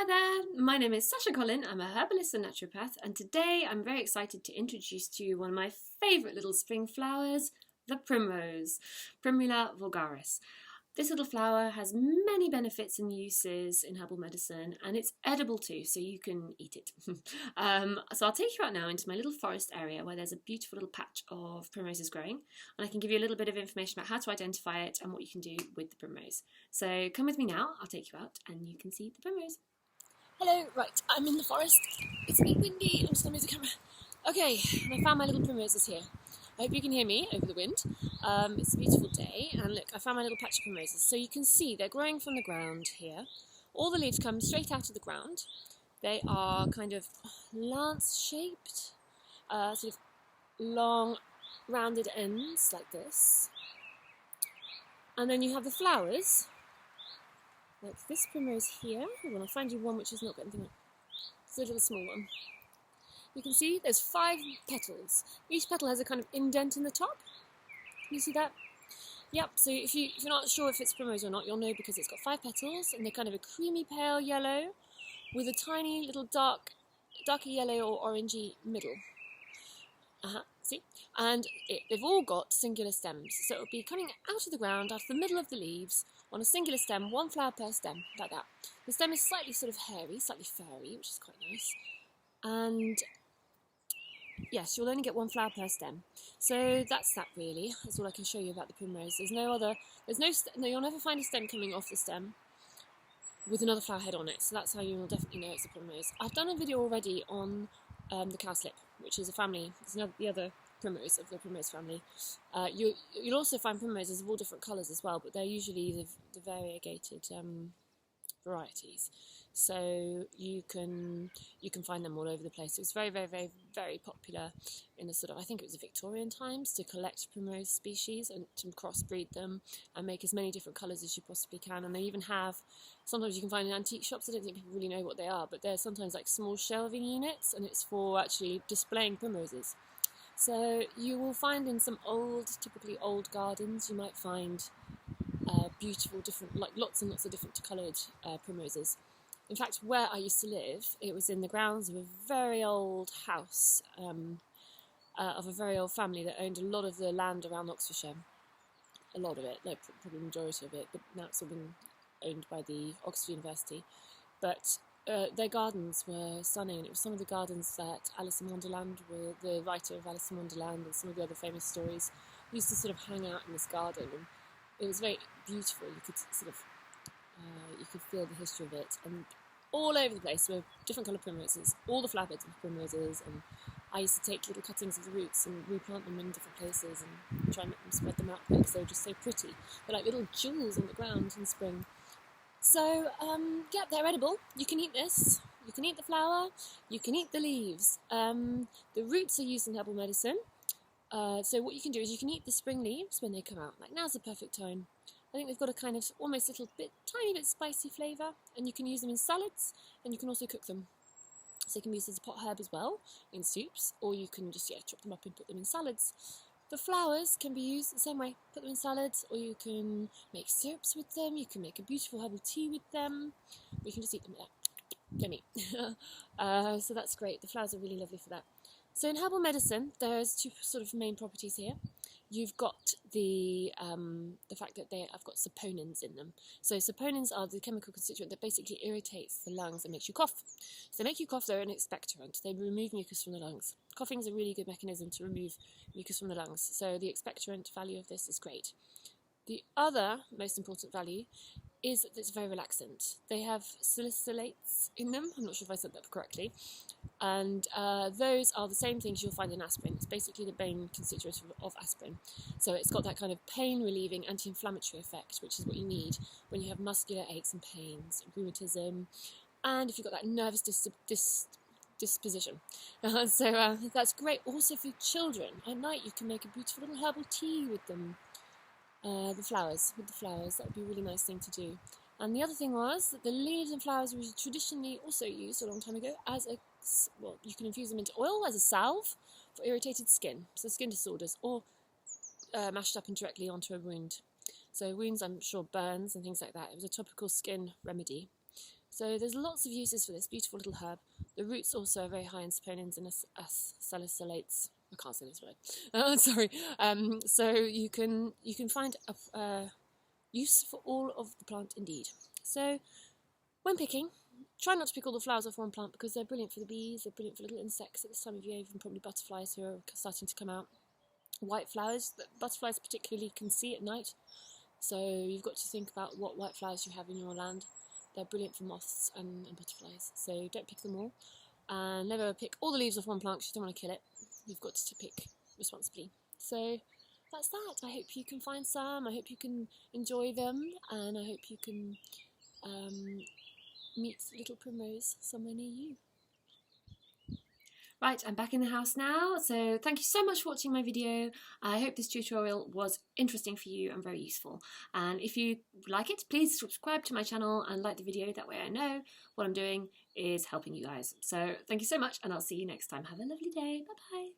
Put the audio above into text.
Hi there, my name is Sasha Collin, I'm a herbalist and naturopath, and today I'm very excited to introduce to you one of my favourite little spring flowers, the primrose, Primula vulgaris. This little flower has many benefits and uses in herbal medicine, and it's edible too, so you can eat it. So I'll take you out now into my little forest area where there's a beautiful little patch of primroses growing, and I can give you a little bit of information about how to identify it and what you can do with the primrose. So come with me now, I'll take you out and you can see the primrose. Hello, right, I'm in the forest. It's a bit windy, I'm just going to move the camera. Okay, and I found my little primroses here. I hope you can hear me over the wind. It's a beautiful day, and look, I found my little patch of primroses. So you can see they're growing from the ground here. All the leaves come straight out of the ground. They are kind of lance-shaped, sort of long, rounded ends like this. And then you have the flowers, like this primrose here. Hold on, I'll find you one which has not got anything on. It's a little small one. You can see there's 5 petals. Each petal has a kind of indent in the top. Can you see that? Yep, so if you're not sure if it's primrose or not, you'll know because it's got 5 petals and they're kind of a creamy pale yellow with a tiny little darker yellow or orangey middle. See? And they've all got singular stems. So it'll be coming out of the ground, out of the middle of the leaves, on a singular stem, 1 flower per stem, like that. The stem is slightly sort of hairy, slightly furry, which is quite nice. And yes, you'll only get 1 flower per stem. So that's that really. That's all I can show you about the primrose. You'll never find a stem coming off the stem with another flower head on it. So that's how you will definitely know it's a primrose. I've done a video already on the cowslip, which is a family. It's the other primrose of the primrose family. You'll also find primroses of all different colours as well, but they're usually the variegated varieties. So you can find them all over the place. It was very, very, very, very popular in the I think it was the Victorian times, to collect primrose species and to crossbreed them and make as many different colours as you possibly can. And they even have, sometimes you can find in antique shops, I don't think people really know what they are, but they're sometimes like small shelving units, and it's for actually displaying primroses. So you will find in some typically old gardens, you might find beautiful, different, like lots and lots of different coloured primroses. In fact, where I used to live, it was in the grounds of a very old house of a very old family that owned a lot of the land around Oxfordshire. A lot of it, like probably the majority of it, but now it's all been owned by the Oxford University. But their gardens were stunning, and it was some of the gardens that Alice in Wonderland, the writer of Alice in Wonderland and some of the other famous stories, used to sort of hang out in this garden, and it was very beautiful. You could you could feel the history of it, and all over the place were different colour primroses, all the flower beds of primroses, and I used to take little cuttings of the roots and replant them in different places and try and make them spread them out because they were just so pretty. They're like little jewels on the ground in spring. So, yeah, they're edible. You can eat this. You can eat the flower. You can eat the leaves. The roots are used in herbal medicine. So what you can do is you can eat the spring leaves when they come out. Like, now's the perfect time. I think they've got a kind of almost tiny bit spicy flavour, and you can use them in salads, and you can also cook them. So you can use as a pot herb as well, in soups, or you can just chop them up and put them in salads. The flowers can be used the same way, put them in salads, or you can make syrups with them, you can make a beautiful herbal tea with them, or you can just eat them. Yummy. So that's great, the flowers are really lovely for that. So in herbal medicine, there's 2 sort of main properties here. You've got the fact that I've got saponins in them. So saponins are the chemical constituent that basically irritates the lungs and makes you cough. So they make you cough, they're an expectorant. They remove mucus from the lungs. Coughing is a really good mechanism to remove mucus from the lungs. So the expectorant value of this is great. The other most important value is that it's very relaxant. They have salicylates in them. I'm not sure if I said that correctly. And those are the same things you'll find in aspirin. It's basically the main constituent of aspirin. So it's got that kind of pain-relieving, anti-inflammatory effect, which is what you need when you have muscular aches and pains, rheumatism, and if you've got that nervous disposition. So that's great. Also for children, at night you can make a beautiful little herbal tea with them. With the flowers, that would be a really nice thing to do. And the other thing was that the leaves and flowers were traditionally also used a long time ago as you can infuse them into oil as a salve for irritated skin, so skin disorders, or mashed up and directly onto a wound. So wounds, I'm sure, burns and things like that. It was a topical skin remedy. So there's lots of uses for this beautiful little herb. The roots also are very high in saponins and salicylates. I can't say this word. Sorry. So you can find a use for all of the plant indeed. So when picking, try not to pick all the flowers off one plant because they're brilliant for the bees, they're brilliant for little insects at this time of year, even probably butterflies who are starting to come out. White flowers that butterflies particularly can see at night, so you've got to think about what white flowers you have in your land. They're brilliant for moths and butterflies, so don't pick them all. And never pick all the leaves off one plant because you don't want to kill it. You've got to pick responsibly. So that's that. I hope you can find some, I hope you can enjoy them, and I hope you can meet little Primrose somewhere near you. Right, I'm back in the house now, so thank you so much for watching my video. I hope this tutorial was interesting for you and very useful. And if you like it, please subscribe to my channel and like the video, that way I know what I'm doing is helping you guys. So thank you so much, and I'll see you next time. Have a lovely day. Bye-bye.